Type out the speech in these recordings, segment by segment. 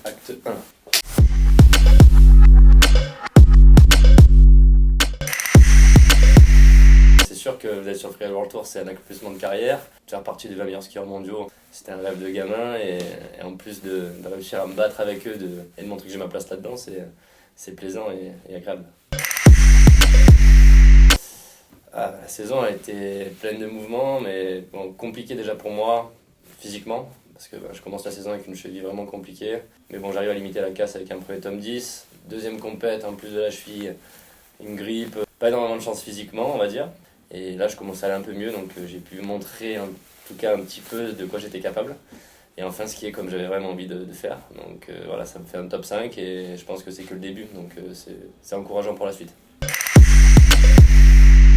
Acte 1. C'est sûr que vous êtes sur le Freeride World Tour, c'est un accomplissement de carrière. Faire partie des 20 meilleurs skieurs mondiaux, c'était un rêve de gamin. Et en plus de réussir à me battre avec eux et de montrer que j'ai ma place là-dedans, c'est plaisant et agréable. La saison a été pleine de mouvements, mais bon, compliquée déjà pour moi, physiquement. Parce que je commence la saison avec une cheville vraiment compliquée. Mais bon, j'arrive à limiter la casse avec un premier top 10. Deuxième compète, en plus de la cheville, une grippe. Pas énormément de chance physiquement, on va dire. Et là, je commence à aller un peu mieux, donc j'ai pu montrer en tout cas un petit peu de quoi j'étais capable. Et enfin, skier comme j'avais vraiment envie de faire. Donc voilà, ça me fait un top 5 et je pense que c'est que le début. Donc c'est encourageant pour la suite.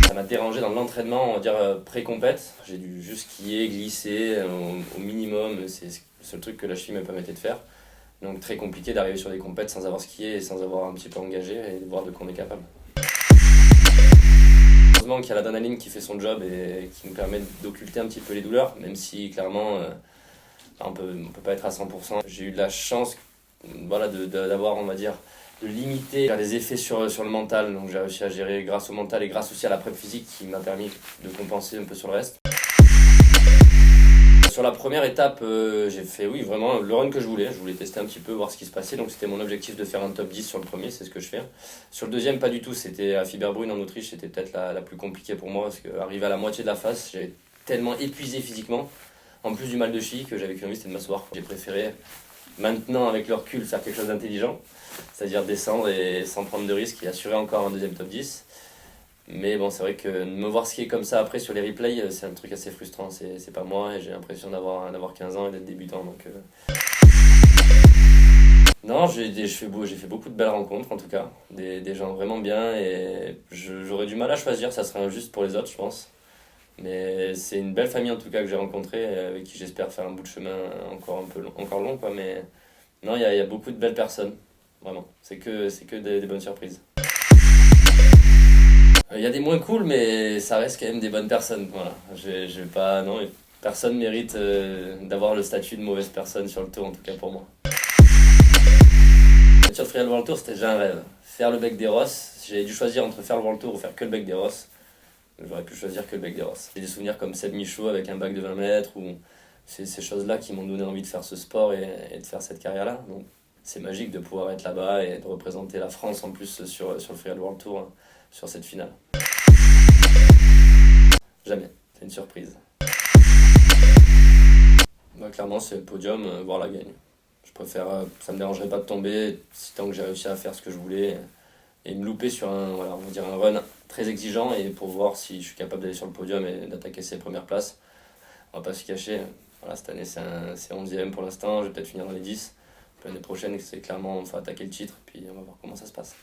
Ça m'a dérangé dans l'entraînement, on va dire pré-compète. J'ai dû juste skier, glisser au minimum. C'est le seul truc que la cheville me permettait de faire. Donc très compliqué d'arriver sur des compètes sans avoir skié et sans avoir un petit peu engagé et de voir de quoi on est capable. Heureusement qu'il y a l'adrénaline qui fait son job et qui nous permet d'occulter un petit peu les douleurs, même si clairement on peut pas être à 100%. J'ai eu de la chance voilà, d'avoir, on va dire, de limiter les effets sur le mental. Donc j'ai réussi à gérer grâce au mental et grâce aussi à la prep physique qui m'a permis de compenser un peu sur le reste. Sur la première étape, j'ai fait oui, vraiment le run que je voulais. Je voulais tester un petit peu, voir ce qui se passait. Donc c'était mon objectif de faire un top 10 sur le premier, c'est ce que je fais. Sur le deuxième, pas du tout. C'était à Fieberbrunn en Autriche. C'était peut-être la plus compliquée pour moi parce qu'arrivé à la moitié de la face, j'avais tellement épuisé physiquement, en plus du mal de cheville, que j'avais qu'une envie, c'était de m'asseoir. J'ai préféré, maintenant avec le recul, faire quelque chose d'intelligent, c'est-à-dire descendre et sans prendre de risques et assurer encore un deuxième top 10. Mais bon, c'est vrai que me voir skier comme ça après sur les replays, c'est un truc assez frustrant. C'est pas moi et j'ai l'impression d'avoir 15 ans et d'être débutant. Donc, non, j'ai fait beaucoup de belles rencontres en tout cas. Des gens vraiment bien et j'aurais du mal à choisir, ça serait injuste pour les autres, je pense. Mais c'est une belle famille en tout cas que j'ai rencontrée et avec qui j'espère faire un bout de chemin encore un peu long, encore long quoi. Mais non, il y a beaucoup de belles personnes, vraiment. C'est que des bonnes surprises. Il y a des moins cool, mais ça reste quand même des bonnes personnes. Voilà. Je vais pas, non, personne mérite d'avoir le statut de mauvaise personne sur le tour, en tout cas pour moi. Sur le Freeride World Tour, c'était déjà un rêve. Faire le Bec des Rosses, si j'avais dû choisir entre faire le World Tour ou faire que le Bec des Rosses, j'aurais pu choisir que le Bec des Rosses. J'ai des souvenirs comme Seb Michaud avec un bac de 20 mètres, ou ces choses-là qui m'ont donné envie de faire ce sport et de faire cette carrière-là. Donc c'est magique de pouvoir être là-bas et de représenter la France en plus sur le Freeride World Tour, hein, sur cette finale. Jamais, c'est une surprise. Clairement, c'est le podium, voire la gagne. Je préfère, ça me dérangerait pas de tomber si tant que j'ai réussi à faire ce que je voulais et me louper sur voilà, on va dire un run très exigeant et pour voir si je suis capable d'aller sur le podium et d'attaquer ces premières places. On va pas se cacher, voilà, cette année c'est 11e pour l'instant, je vais peut-être finir dans les 10. L'année prochaine, c'est clairement, il faut attaquer le titre, puis on va voir comment ça se passe.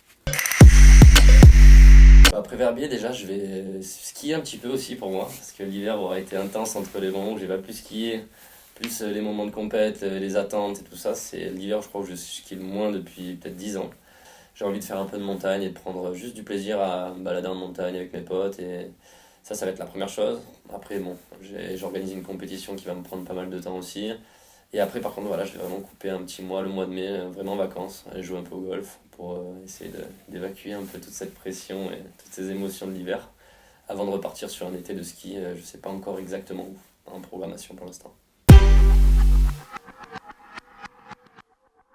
Après Verbier, déjà, je vais skier un petit peu aussi pour moi, parce que l'hiver aura été intense entre les moments où j'ai pas pu skier, plus les moments de compète, les attentes et tout ça. C'est l'hiver, je crois, que je skie le moins depuis peut-être 10 ans. J'ai envie de faire un peu de montagne et de prendre juste du plaisir à me balader en montagne avec mes potes, et ça va être la première chose. Après, bon, j'organise une compétition qui va me prendre pas mal de temps aussi. Et après, par contre, voilà, je vais vraiment couper un petit mois, le mois de mai, vraiment en vacances, aller jouer un peu au golf pour essayer d'évacuer un peu toute cette pression et toutes ces émotions de l'hiver avant de repartir sur un été de ski. Je sais pas encore exactement où, en programmation pour l'instant.